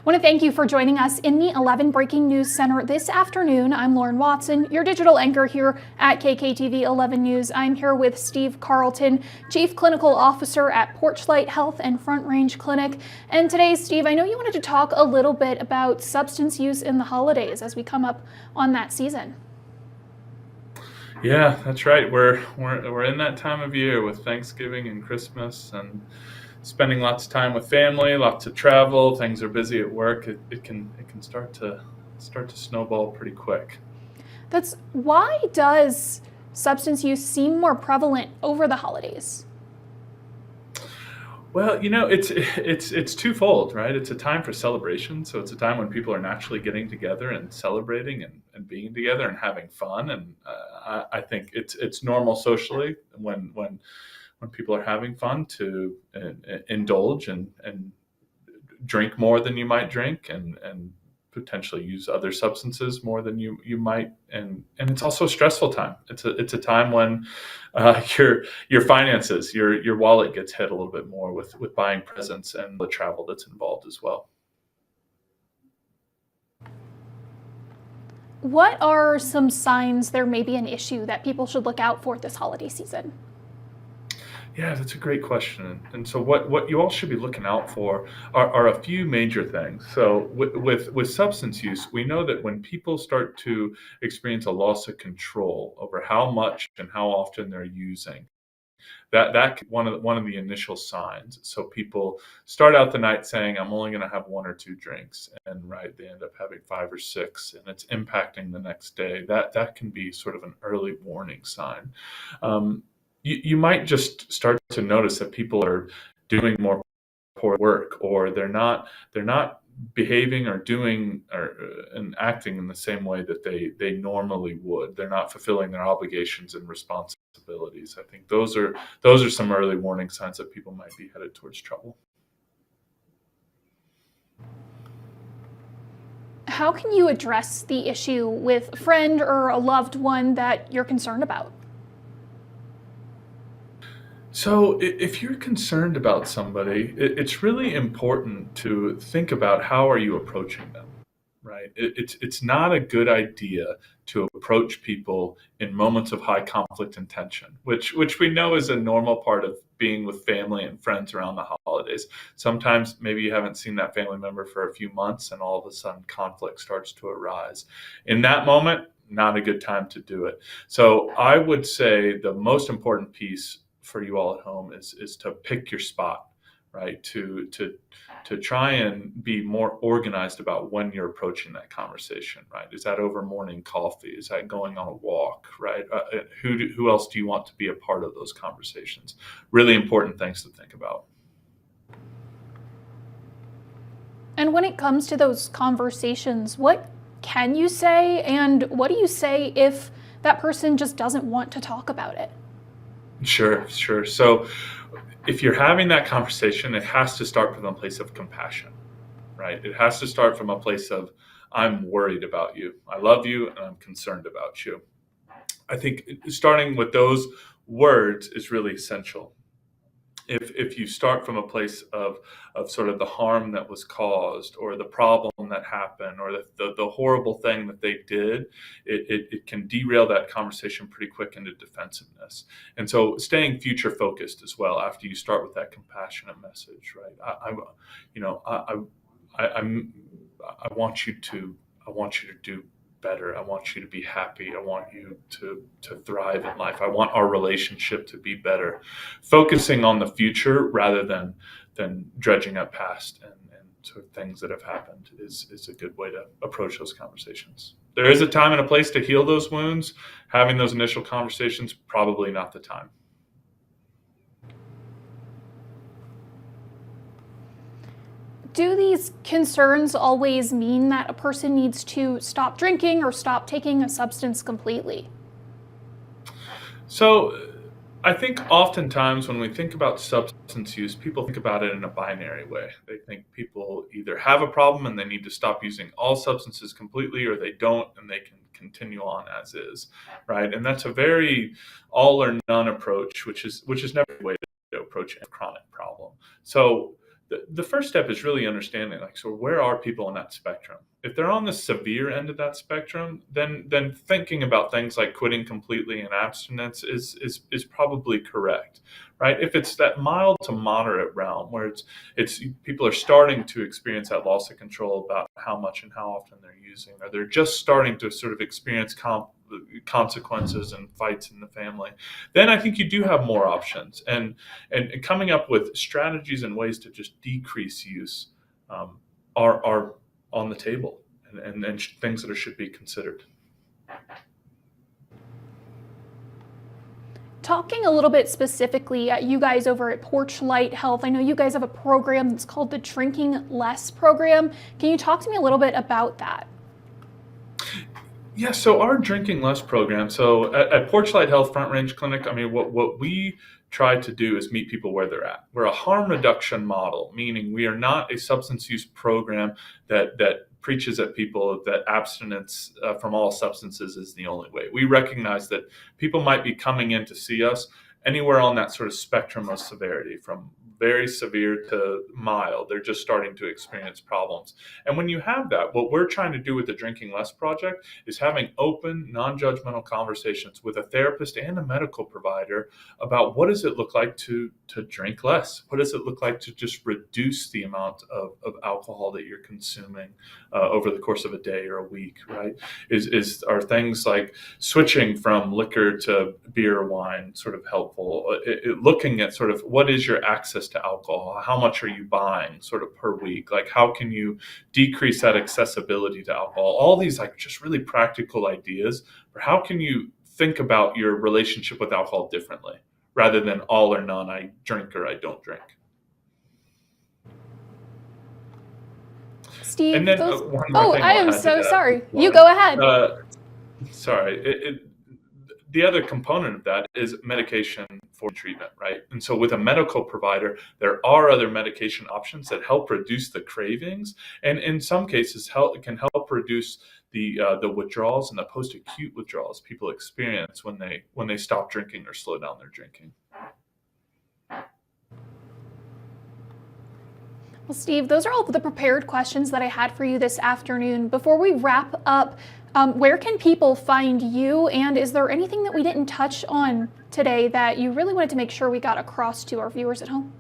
want to thank you for joining us in the 11 Breaking News Center this afternoon. I'm Lauren Watson, your digital anchor here at KKTV 11 News. I'm here with Steve Carleton, Chief Clinical Officer at Porch Health and Front Range Clinic. And today, Steve, I know you wanted to talk a little bit about substance use in the holidays as we come up on that season. Yeah, that's right. We're in that time of year with Thanksgiving and Christmas and spending lots of time with family, lots of travel. Things are busy at work. It can start to snowball pretty quick. Why does substance use seem more prevalent over the holidays? Well, it's twofold, right? It's a time for celebration, so it's a time when people are naturally getting together and celebrating and being together and having fun. And I think it's normal socially when people are having fun to indulge and drink more than you might drink and potentially use other substances more than you might. And it's also a stressful time. It's a time when your finances, your wallet gets hit a little bit more with buying presents and the travel that's involved as well. What are some signs there may be an issue that people should look out for this holiday season? Yeah, that's a great question. And so what you all should be looking out for are a few major things. So with substance use, we know that when people start to experience a loss of control over how much and how often they're using, that one of the initial signs. So people start out the night saying, "I'm only going to have one or two drinks," and right, they end up having 5 or 6, and it's impacting the next day. That can be sort of an early warning sign. You might just start to notice that people are doing more poor work, or they're not behaving or doing and acting in the same way that they normally would. They're not fulfilling their obligations and responsibilities. I think those are some early warning signs that people might be headed towards trouble. How can you address the issue with a friend or a loved one that you're concerned about? So if you're concerned about somebody, it's really important to think about how are you approaching them, right? It's not a good idea to approach people in moments of high conflict and tension, which we know is a normal part of being with family and friends around the holidays. Sometimes maybe you haven't seen that family member for a few months, and all of a sudden conflict starts to arise. In that moment, not a good time to do it. So I would say the most important piece for you all at home is to pick your spot, right? To try and be more organized about when you're approaching that conversation, right? Is that over morning coffee? Is that going on a walk, right? Who else do you want to be a part of those conversations? Really important things to think about. And when it comes to those conversations, what can you say, and what do you say if that person just doesn't want to talk about it? Sure. So if you're having that conversation, it has to start from a place of compassion, right? It has to start from a place of, I'm worried about you. I love you and I'm concerned about you. I think starting with those words is really essential. If you start from a place of sort of the harm that was caused or the problem that happened or the horrible thing that they did, it can derail that conversation pretty quick into defensiveness. And so staying future focused as well after you start with that compassionate message, right? I want you to do better. I want you to be happy. I want you to thrive in life. I want our relationship to be better. Focusing on the future rather than dredging up past and sort of things that have happened is a good way to approach those conversations. There is a time and a place to heal those wounds. Having those initial conversations, probably not the time. Do these concerns always mean that a person needs to stop drinking or stop taking a substance completely? So I think oftentimes when we think about substance use, people think about it in a binary way. They think people either have a problem and they need to stop using all substances completely, or they don't and they can continue on as is, right? And that's a very all or none approach, which is never the way to approach a chronic problem. So the first step is really understanding, like, so where are people on that spectrum? If they're on the severe end of that spectrum, then thinking about things like quitting completely and abstinence is probably correct, right? If it's that mild to moderate realm where it's people are starting to experience that loss of control about how much and how often they're using, or they're just starting to sort of experience consequences and fights in the family, then I think you do have more options. And coming up with strategies and ways to just decrease use are on the table, and things that should be considered. Talking a little bit specifically at you guys over at Porch Health, I know you guys have a program that's called the Drinking Less program. Can you talk to me a little bit about that? Yeah, so our Drinking Less program, so at Porch Health Front Range Clinic, I mean, what we try to do is meet people where they're at. We're a harm reduction model, meaning we are not a substance use program that preaches at people that abstinence from all substances is the only way. We recognize that people might be coming in to see us anywhere on that sort of spectrum of severity, from very severe to mild. They're just starting to experience problems. And when you have that, what we're trying to do with the Drinking Less Project is having open, non-judgmental conversations with a therapist and a medical provider about what does it look like to drink less? What does it look like to just reduce the amount of alcohol that you're consuming over the course of a day or a week, right? Are things like switching from liquor to beer or wine sort of helpful? Looking at sort of what is your access to alcohol? How much are you buying sort of per week? Like, how can you decrease that accessibility to alcohol? All these like just really practical ideas for how can you think about your relationship with alcohol differently rather than all or none, I drink or I don't drink. Steve, And then one more thing I I'll am add to so that, sorry. Lauren. You go ahead. Sorry. The other component of that is medication for treatment, right? And so with a medical provider, there are other medication options that help reduce the cravings, and in some cases can help reduce the withdrawals and the post-acute withdrawals people experience when they stop drinking or slow down their drinking. Well, Steve, those are all the prepared questions that I had for you this afternoon. Before we wrap up, where can people find you? And is there anything that we didn't touch on today that you really wanted to make sure we got across to our viewers at home?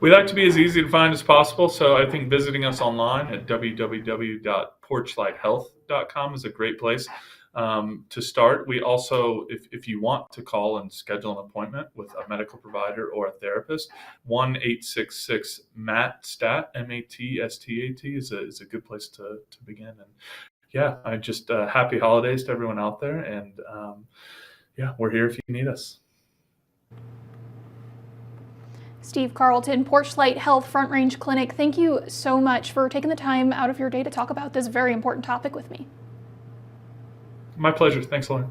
We like to be as easy to find as possible, so I think visiting us online at www.porchlighthealth.com is a great place to start. We also, if you want to call and schedule an appointment with a medical provider or a therapist, 1-866-MATSTAT, MATSTAT is a good place to begin. And yeah, I just happy holidays to everyone out there, and yeah, we're here if you need us. Steve Carleton, Porch Health Front Range Clinic, thank you so much for taking the time out of your day to talk about this very important topic with me. My pleasure. Thanks, Lauren.